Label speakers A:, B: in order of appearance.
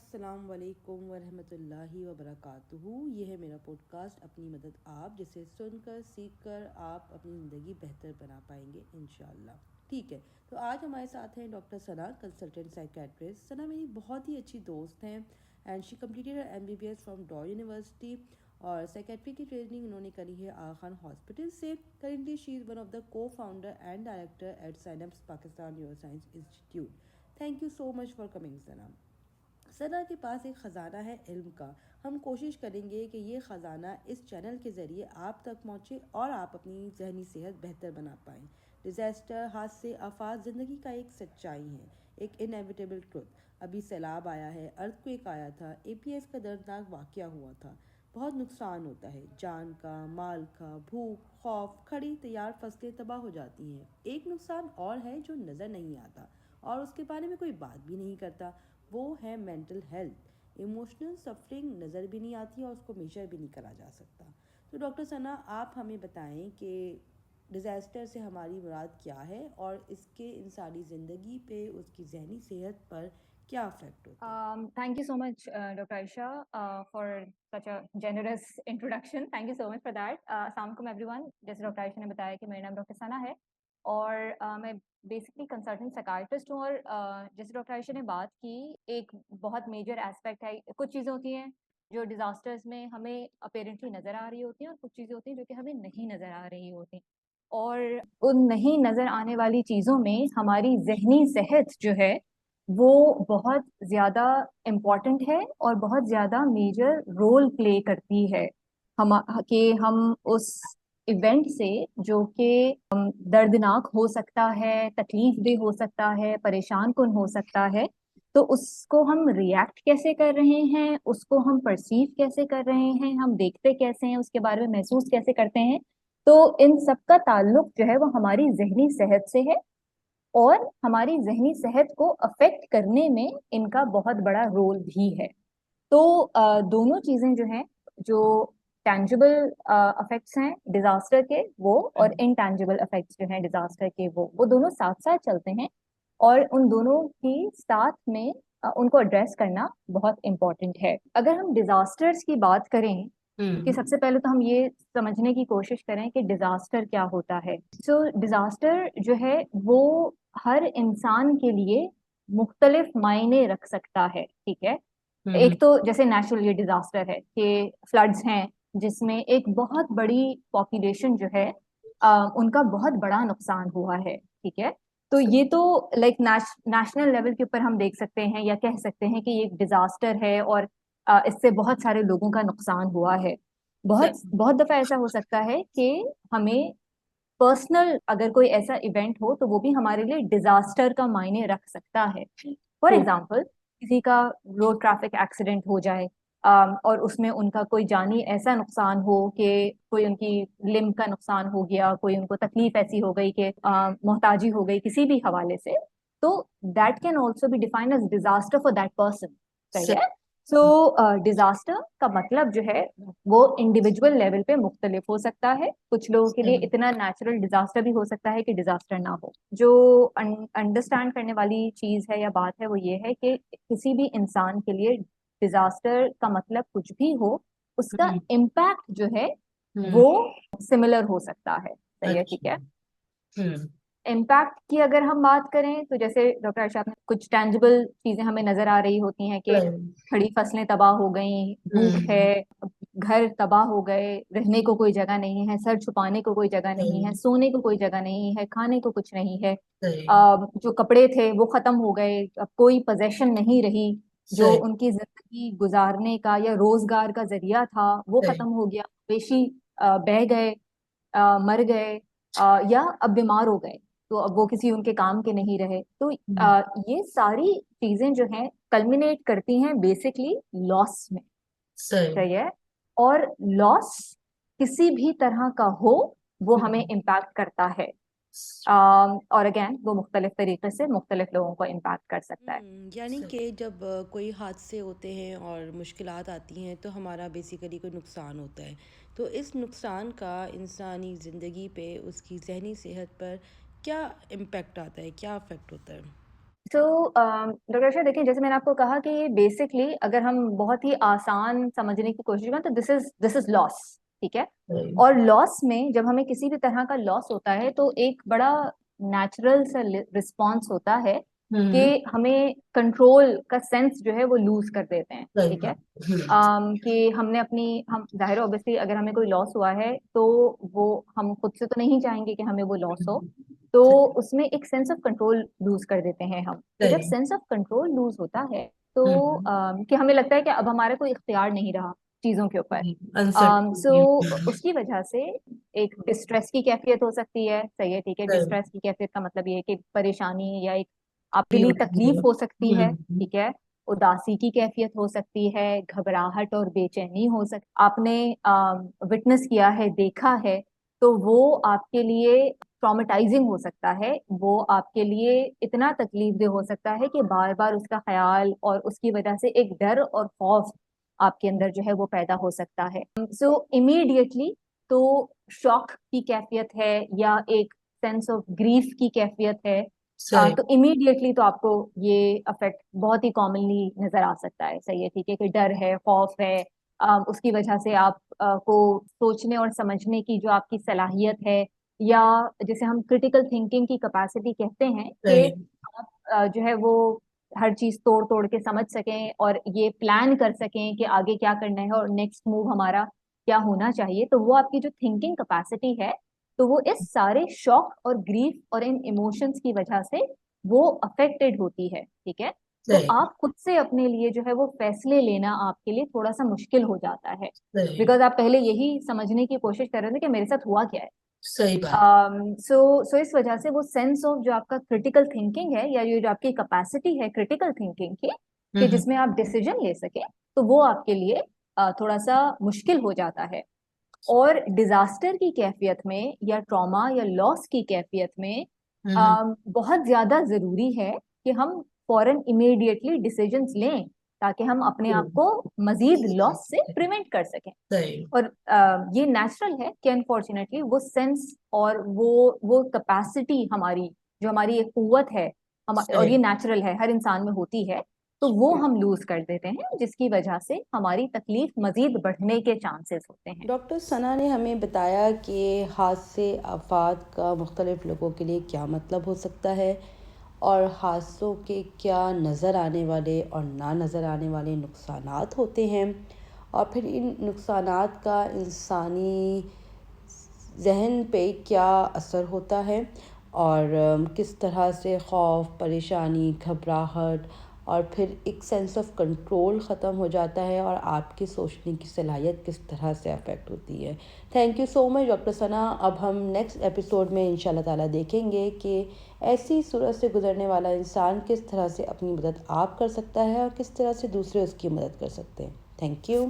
A: अस्सलाम वालेकुम वरहमतुल्लाहि वबरकातुहू। ये है मेरा पॉडकास्ट अपनी मदद आप, जिसे सुनकर सीखकर आप अपनी ज़िंदगी बेहतर बना पाएंगे इंशाल्लाह। ठीक है, तो आज हमारे साथ हैं doctor Sana, consultant psychiatrist. Sana मेरी बहुत ही अच्छी दोस्त हैं and she completed MBBS from Dow university और साइकेट्री की ट्रेनिंग उन्होंने करी है आगा खान हॉस्पिटल से। Currently she is one of the co founder and director at Synapse Pakistan neuroscience institute. Thank you so much for coming Sana. Sana के पास एक ख़जाना है इल्म का। हम कोशिश करेंगे कि ये ख़जाना इस चैनल के ज़रिए आप तक पहुँचे और आप अपनी जहनी सेहत बेहतर बना पाएँ। डिज़ास्टर, हादसे, आफात ज़िंदगी का एक सच्चाई है, एक इनएविटेबल ट्रुथ। अभी सैलाब आया है, अर्थक्वेक आया था, APS का दर्दनाक वाक़या हुआ था। बहुत नुकसान होता है, जान का, माल का, भूख, खौफ, खड़ी तैयार फसलें तबाह हो जाती हैं। एक नुकसान और है जो नज़र नहीं आता और उसके बारे में कोई बात भी नहीं करता, वो है मेंटल हेल्थ। इमोशनल सफरिंग नज़र भी नहीं आती और उसको मेजर भी नहीं करा जा सकता। तो डॉक्टर सना, आप हमें बताएं कि डिज़ास्टर से हमारी मुराद क्या है और इसके इंसानी ज़िंदगी पे, उसकी जहनी सेहत पर क्या अफेक्ट होते हैं।
B: Thank you so much, Dr. Aisha, for such a generous introduction. Thank you so much for that. Assalamu alaikum everyone. जैसे डॉक्टर आयशा ने बताया कि मेरा नाम डॉक्टर सना है और मैं बेसिकली कंसल्टेंट साइकाट्रिस्ट हूँ और जैसे डॉक्टर आयशा ने बात की, एक बहुत मेजर एस्पेक्ट है। कुछ चीज़ें होती हैं जो डिज़ास्टर्स में हमें अपेरेंटली नज़र आ रही होती हैं और कुछ चीज़ें होती हैं जो कि हमें नहीं नज़र आ रही होती। और उन नहीं नज़र आने वाली चीज़ों में हमारी जहनी सेहत जो है वो बहुत ज़्यादा इम्पॉर्टेंट है और बहुत ज़्यादा मेजर रोल प्ले करती है हम कि हम उस इवेंट से, जो कि दर्दनाक हो सकता है, तकलीफ दे हो सकता है, परेशान कुन हो सकता है, तो उसको हम रिएक्ट कैसे कर रहे हैं, उसको हम परसीव कैसे कर रहे हैं, हम देखते कैसे हैं, उसके बारे में महसूस कैसे करते हैं। तो इन सब का ताल्लुक जो है वो हमारी जहनी सेहत से है और हमारी जहनी सेहत को अफेक्ट करने में इनका बहुत बड़ा रोल भी है। तो दोनों चीजें जो हैं, जो टैंजिबल इफेक्ट्स हैं डिजास्टर के वो, और इनटैंजिबल इफेक्ट्स जो हैं डिजास्टर के वो दोनों साथ साथ चलते हैं और उन दोनों की साथ में उनको एड्रेस करना बहुत इम्पोर्टेंट है। अगर हम डिजास्टर्स की बात करें कि सबसे पहले तो हम ये समझने की कोशिश करें कि डिजास्टर क्या होता है। सो डिजास्टर जो है वो हर इंसान के लिए मुख्तलिफ मायने रख सकता है। ठीक है, एक तो जैसे नेचुरल ये डिजास्टर है कि फ्लड्स हैं जिसमें एक बहुत बड़ी पॉपुलेशन जो है उनका बहुत बड़ा नुकसान हुआ है। ठीक है, तो ये तो लाइक नेशनल लेवल के ऊपर हम देख सकते हैं या कह सकते हैं कि ये एक डिजास्टर है और इससे बहुत सारे लोगों का नुकसान हुआ है। बहुत बहुत दफा ऐसा हो सकता है कि हमें पर्सनल अगर कोई ऐसा इवेंट हो तो वो भी हमारे लिए डिजास्टर का मायने रख सकता है। फॉर एग्जाम्पल, किसी का रोड ट्रैफिक एक्सीडेंट हो जाए और उसमें उनका कोई जानी ऐसा नुकसान हो कि कोई उनकी लिम्ब का नुकसान हो गया, कोई उनको तकलीफ ऐसी हो गई कि मोहताजी हो गई किसी भी हवाले से, तो that can also be defined as disaster for that person. सही है। सो डिजास्टर का मतलब जो है वो इंडिविजुअल लेवल पे मुख्तलिफ हो सकता है। कुछ लोगों के लिए इतना नेचुरल डिजास्टर भी हो सकता है कि डिजास्टर ना हो। जो अंडरस्टैंड करने वाली चीज है या बात है वो ये है कि किसी भी इंसान के लिए डिजास्टर का मतलब कुछ भी हो, उसका इम्पैक्ट जो है वो सिमिलर हो सकता है। सही है, ठीक है। इम्पैक्ट की अगर हम बात करें तो जैसे डॉक्टर अर्षद ने कुछ टेंजिबल चीजें हमें नजर आ रही होती हैं कि खड़ी फसलें तबाह हो गई, भूख है, घर तबाह हो गए, रहने को कोई जगह नहीं है, सर छुपाने को कोई जगह नहीं है, सोने को कोई जगह नहीं है, खाने को कुछ नहीं है, जो कपड़े थे वो खत्म हो गए, अब कोई पोजेशन नहीं रही, जो उनकी जिंदगी गुजारने का या रोजगार का जरिया था वो खत्म हो गया, पेशी बह गए, मर गए, या अब बीमार हो गए, तो अब वो किसी उनके काम के नहीं रहे। तो ये सारी चीजें जो हैं कल्मिनेट करती हैं बेसिकली लॉस में। सही है। और लॉस किसी भी तरह का हो वो हमें इम्पैक्ट करता है। और अगेन वो मुख्तलिफ तरीके से मुख्तलिफ लोगों को इम्पैक्ट कर सकता है।
A: यानी कि जब कोई हादसे होते हैं और मुश्किलात आती हैं तो हमारा बेसिकली कोई नुकसान होता है, तो इस नुकसान का इंसानी ज़िंदगी पे, उसकी जहनी सेहत पर क्या इम्पेक्ट आता है, क्या अफेक्ट होता है।
B: सो डॉक्टर आयशा, देखिए जैसे मैंने आपको कहा कि बेसिकली अगर हम बहुत ही आसान समझने की कोशिश करें तो दिस इज लॉस, ठीक है। और लॉस में जब हमें किसी भी तरह का लॉस होता है तो एक बड़ा नेचुरल सा रिस्पॉन्स होता है कि हमें कंट्रोल का सेंस जो है वो लूज कर देते हैं, ठीक है। कि हमने अपनी हम जाहिर ऑब्वियसली अगर हमें कोई लॉस हुआ है तो वो हम खुद से तो नहीं चाहेंगे कि हमें वो लॉस हो, तो उसमें एक सेंस ऑफ कंट्रोल लूज कर देते हैं हम। तो जब सेंस ऑफ कंट्रोल लूज होता है तो कि हमें लगता है कि अब हमारा कोई इख्तियार नहीं रहा चीजों के ऊपर। सो उसकी वजह से एक डिस्ट्रेस की कैफियत हो सकती है, सही है, ठीक है। डिस्ट्रेस की कैफियत का मतलब ये है कि परेशानी या एक आप दिली तकलीफ हो सकती है, ठीक है। उदासी की कैफियत हो सकती है, घबराहट और बेचैनी हो सकती, आपने विटनेस किया है, देखा है, तो वो आपके लिए ट्रॉमेटाइजिंग हो सकता है, वो आपके लिए इतना तकलीफदेह हो सकता है कि बार बार उसका ख्याल और उसकी वजह से एक डर और खौफ आपके अंदर जो है वो पैदा हो सकता है। सो इमीडिएटली तो शॉक की कैफियत है या एक सेंस ऑफ ग्रीफ की कैफियत है, तो इमीडिएटली तो आपको ये अफेक्ट बहुत ही कॉमनली नजर आ सकता है, सही है, ठीक है, कि डर है, खौफ है। उसकी वजह से आप को सोचने और समझने की जो आपकी सलाहियत है, या जैसे हम क्रिटिकल थिंकिंग की कैपेसिटी कहते हैं कि आप जो है वो हर चीज तोड़ तोड़ के समझ सकें और ये प्लान कर सकें कि आगे क्या करना है और नेक्स्ट मूव हमारा क्या होना चाहिए, तो वो आपकी जो थिंकिंग कैपेसिटी है, तो वो इस सारे शॉक और ग्रीफ और इन इमोशंस की वजह से वो अफेक्टेड होती है, ठीक है। तो आप खुद से अपने लिए जो है वो फैसले लेना आपके लिए थोड़ा सा मुश्किल हो जाता है, बिकॉज आप पहले यही समझने की कोशिश कर रहे थे कि मेरे साथ हुआ क्या है।
C: सही बात।
B: सो इस वजह से वो सेंस ऑफ जो आपका क्रिटिकल थिंकिंग है या ये जो आपकी कैपेसिटी है क्रिटिकल थिंकिंग की कि जिसमें आप डिसीजन ले सके, तो वो आपके लिए थोड़ा सा मुश्किल हो जाता है। और डिजास्टर की कैफियत में या ट्रॉमा या लॉस की कैफियत में बहुत ज्यादा जरूरी है कि हम फौरन इमीडिएटली डिसीजंस लें ताकि हम अपने आप को मजीद लॉस से प्रिवेंट कर सकें। और ये नेचुरल है कि अनफॉर्चुनेटली वो सेंस और वो कैपेसिटी हमारी जो हमारी एक कुव्वत है और ये नेचुरल है, हर इंसान में होती है, तो वो हम लूज कर देते हैं जिसकी वजह से हमारी तकलीफ मजीद बढ़ने के चांसेस होते हैं।
A: डॉक्टर सना ने हमें बताया कि हादसे आफात का मुख्तलिफ लोगों के लिए क्या मतलब हो सकता है और हादसों के क्या नज़र आने वाले और ना नज़र आने वाले नुकसानात होते हैं, और फिर इन नुकसानात का इंसानी जहन पे क्या असर होता है, और किस तरह से खौफ, परेशानी, घबराहट और फिर एक सेंस ऑफ कंट्रोल ख़त्म हो जाता है और आपकी सोचने की सलाहियत किस तरह से अफेक्ट होती है। Thank you so much doctor Sana. अब हम नेक्स्ट एपिसोड में इंशाल्लाह ताला देखेंगे कि ऐसी सूरत से गुजरने वाला इंसान किस तरह से अपनी मदद आप कर सकता है और किस तरह से दूसरे उसकी मदद कर सकते हैं। Thank you.